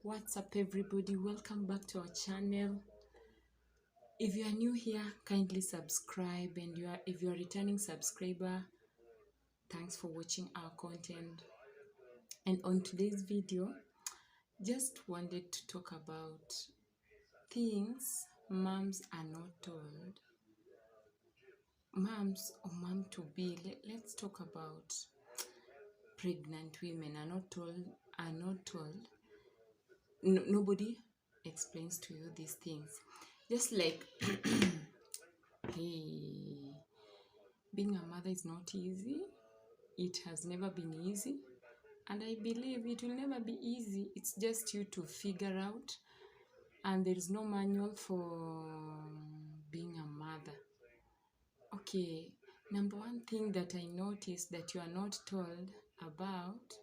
What's up everybody, welcome back to our channel. If you are new here, kindly subscribe, and if you are a returning subscriber, thanks for watching our content. And on today's video, just wanted to talk about things moms are not told. Moms or mom to be, let's talk about pregnant women are not told. Nobody explains to you these things. Just like hey, being a mother is not easy. It has never been easy, and I believe it will never be easy. It's just you to figure out, and there is no manual for being a mother. Okay, number one thing that I noticed that you are not told about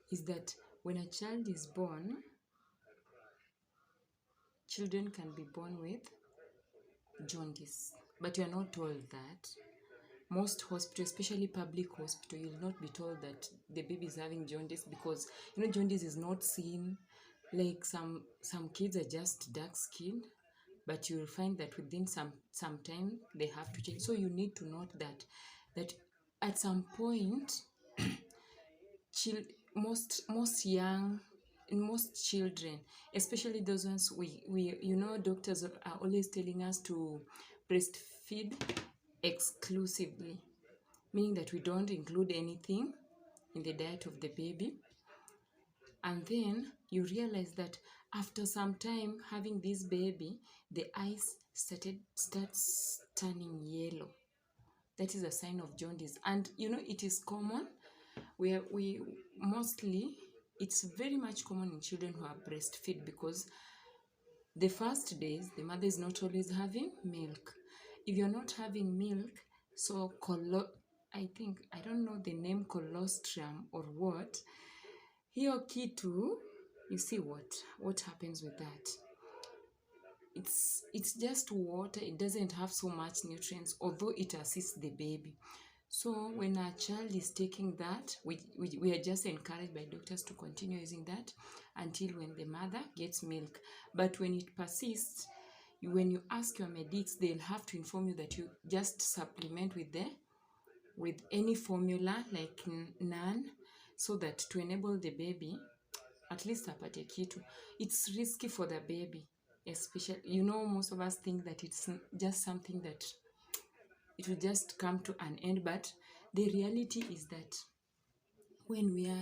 is that when a child is born, children can be born with jaundice, but you are not told that. Most hospitals, especially public hospital, you'll not be told that the baby is having jaundice, because jaundice is not seen. Like some kids are just dark skinned, but you will find that within some time they have to change. So you need to note that at some point most children, especially those ones we doctors are always telling us to breastfeed exclusively, meaning that we don't include anything in the diet of the baby. And then you realize that after some time having this baby, the eyes starts turning yellow. That is a sign of jaundice. And it is common where it's very much common in children who are breastfed, because the first days the mother is not always having milk. If you're not having milk, so I don't know the name, colostrum or what, hiyo kitu, you see what happens with that. It's just water. It doesn't have so much nutrients, although it assists the baby. So when a child is taking that, we are just encouraged by doctors to continue using that until when the mother gets milk. But when it persists, when you ask your medics, they'll have to inform you that you just supplement with any formula like NAN, so that to enable the baby at least apate kitu. It's risky for the baby, especially most of us think that it's just something that it will just come to an end, but the reality is that when you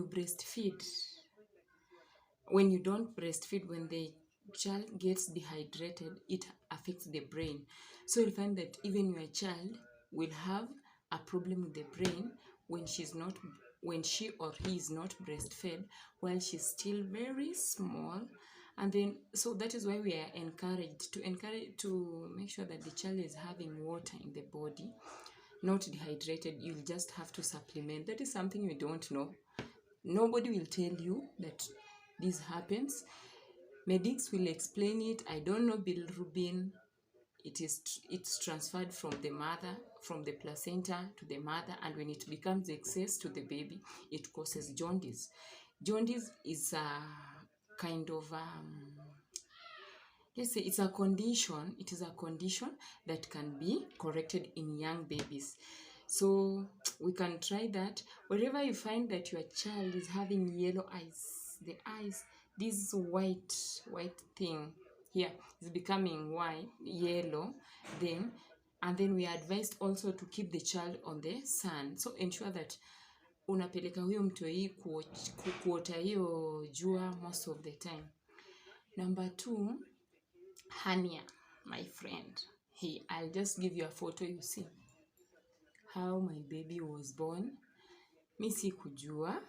breastfeed, when you don't breastfeed, when the child gets dehydrated, it affects the brain. So you'll find that even your child will have a problem with the brain when she or he is not breastfed while she's still very small. And then, so that is why we are encouraged to make sure that the child is having water in the body, not dehydrated. You'll just have to supplement. That is something you don't know. Nobody will tell you that this happens. Medics will explain it. I don't know bilirubin. It's transferred from the mother, from the placenta to the mother, and when it becomes excess to the baby, it causes jaundice. Jaundice is a kind of let's say it's a condition. It is a condition that can be corrected in young babies. So we can try that. Wherever you find that your child is having yellow eyes, the eyes, this white thing here is becoming yellow, and then we are advised also to keep the child on the sun. So ensure that unapeleka huyo mtoi kuota hiyo jua most of the time. Number 2, hernia, my friend. Hey, I'll just give you a photo, you see how my baby was born. Mi sikujua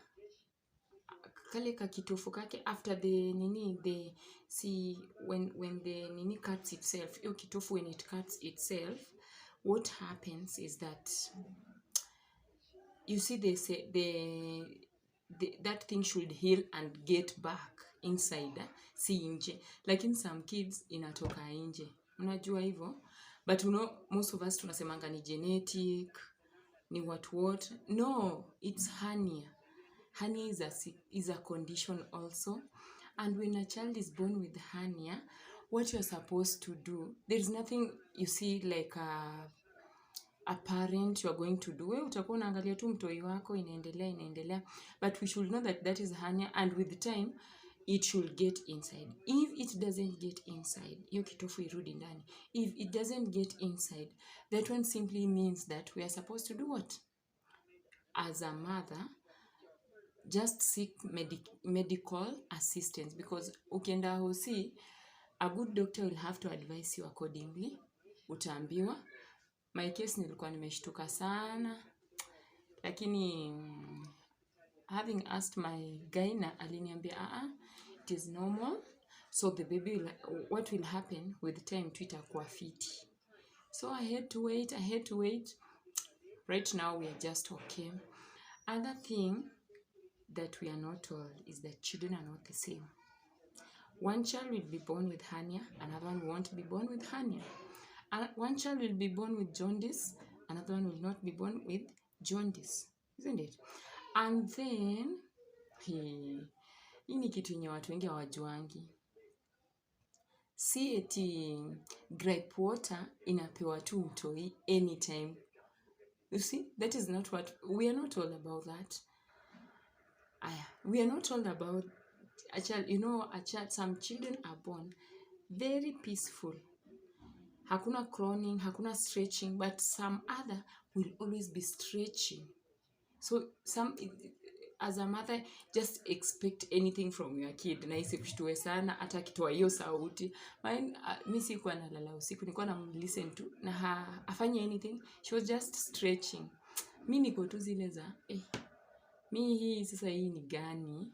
kale kakitofu kake after when the nini cuts itself, hiyo kitofu, when it cuts itself, what happens is that you see they say that thing should heal and get back inside, si nje. Like in some kids inatoka nje, unajua hivyo, but most of us tunasemanga ni genetic, ni what. No, it's hernia. Hernia is a condition also. And when a child is born with hernia, what you're supposed to do, there's nothing you see like a parent you're going to do. Wewe utakuwa unaangalia tu mtoi wako inaendelea, but we should know that that is hernia, and with time it should get inside. If it doesn't get inside, hiyo kitofu irudi ndani. If it doesn't get inside, that one simply means that we are supposed to do what? As a mother, just seek medical assistance, because ukienda hosi, a good doctor will have to advise you accordingly. Utaambiwa. My case nilikuwa nimeshtuka sana, lakini having asked my gyna, aliniambia it is normal, so the baby what will happen with time tu itakuwa fiti. So I had to wait. Right now we are just okay. Other thing that we are not told is that children are not the same. One child will be born with hernia, another one won't be born with hernia. One child will be born with jaundice, another one will not be born with jaundice, isn't it? And then hii ni kitu yenye watu wengi hawajuangi. Si eti gripe water inapewa tu mtoi anytime. You see, that is not what we are not told about that. We are not told about a child. Some children are born very peaceful. Hakuna crowning, hakuna stretching, but some other will always be stretching. So as a mother, just expect anything from your kid. Na isikushtue sana hata kitoa hiyo sauti. Mimi sikuwa nalala usiku, nilikuwa na listen to na afanye anything. She was just stretching. Mimi niko tu zile za mimi hii sasa hii ni gani?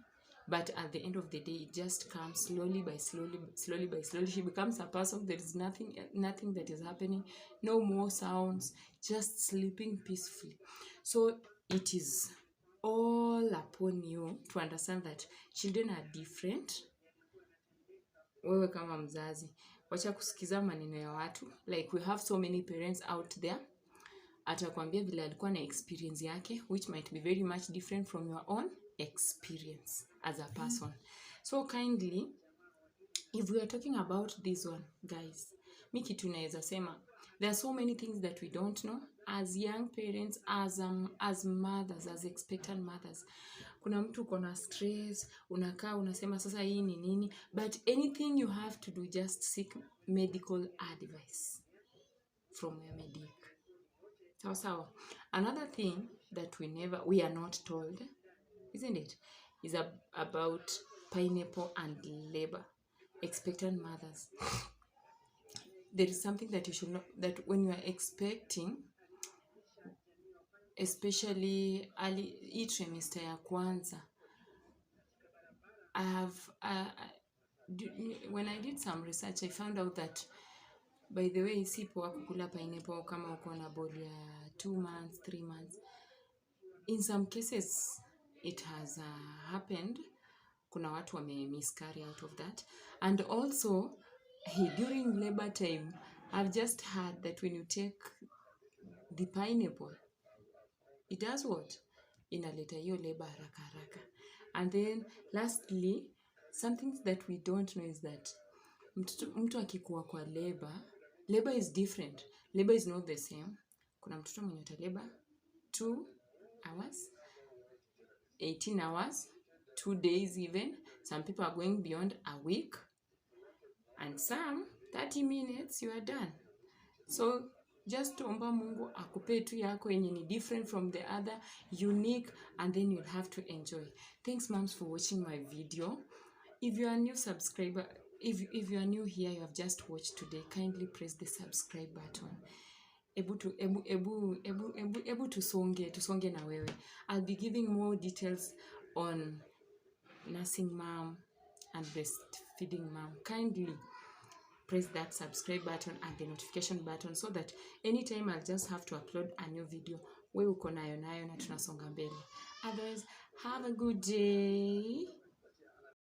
But at the end of the day, it just comes slowly by slowly. She becomes a person. There is nothing that is happening. No more sounds. Just sleeping peacefully. So it is all upon you to understand that children are different. Wewe kama mzazi, wacha kusikiza maneno ya watu. Like we have so many parents out there. Atakwambia vile alikuwa na experience yake, which might be very much different from your own experience as a person. So kindly, if we are talking about this one, guys, mimi kitu naweza sema, there are so many things that we don't know as young parents, as mothers, as expectant mothers. Kuna mtu uko na stress, unakaa unasema sasa hii ni nini, but anything you have to do, just seek medical advice from your medic. So another thing that we are not told, isn't it, is about pineapple and labor. Expectant mothers, there is something that you should know, that when you are expecting, especially early trimester ya kwanza, when I did some research, I found out that, by the way, si poa kukula pineapple kama uko na body ya 2 months, 3 months. In some cases it has happened. Kuna watu wame miscarry out of that. And also during labor time, I've just heard that when you take the pineapple, it does what? Inaleta hiyo labor haraka. And then lastly, something that we don't know is that mtu akikuwa kwa labor is different. Labor is not the same. Kuna mtoto mwenye atalabor 2 hours, 18 hours, 2 days even. Some people are going beyond a week, and some 30 minutes you are done. So just omba Mungu akupe tu yako yenye ni different from the other, unique, and then you'll have to enjoy. Thanks moms for watching my video. If you are a new subscriber, if you are new here, you have just watched today, kindly press the subscribe button. Ebu tusonge na wewe. I'll be giving more details on nursing mom and breastfeeding mom. Kindly press that subscribe button and the notification button, so that anytime I'll just have to upload a new video, wewe uko nayo na tunasonga mbele. Otherwise, have a good day.